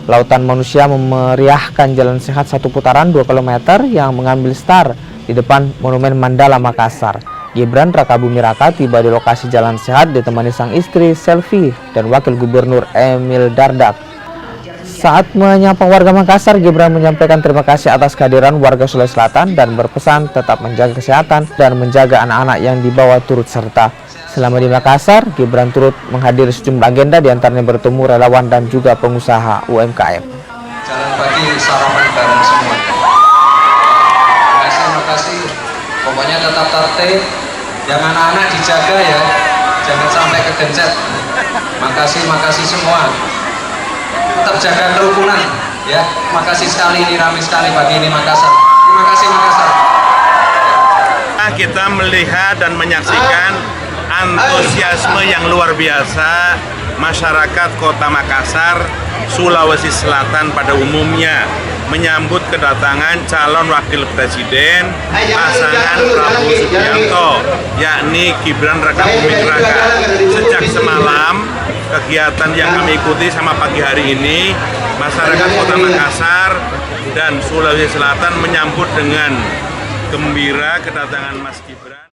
Lautan manusia memeriahkan jalan sehat satu putaran 2 km yang mengambil start di depan Monumen Mandala Makassar. Gibran Rakabumi Raka tiba di lokasi jalan sehat ditemani sang istri Selvi dan Wakil Gubernur Emil Dardak. Saat menyapa warga Makassar, Gibran menyampaikan terima kasih atas kehadiran warga Sulawesi Selatan dan berpesan tetap menjaga kesehatan dan menjaga anak-anak yang dibawa turut serta. Selama di Makassar, Gibran turut menghadiri sejumlah agenda diantaranya bertemu relawan dan juga pengusaha UMKM. Jalan pagi sarapan bareng semua. Terima kasih. Pokoknya tetap tertib. Yang anak-anak dijaga ya, jangan sampai kegencet. Makasih semua. Tetap jaga kerukunan ya. Makasih sekali, ini ramai sekali pagi ini Makassar. Terima kasih Makassar. Kita melihat dan menyaksikan antusiasme yang luar biasa masyarakat Kota Makassar, Sulawesi Selatan pada umumnya menyambut kedatangan calon wakil presiden pasangan Prabowo Subianto, yakni Gibran Rakabumi Raka. Sejak semalam kegiatan yang kami ikuti sama pagi hari ini, masyarakat Kota Makassar dan Sulawesi Selatan menyambut dengan gembira kedatangan Mas Gibran.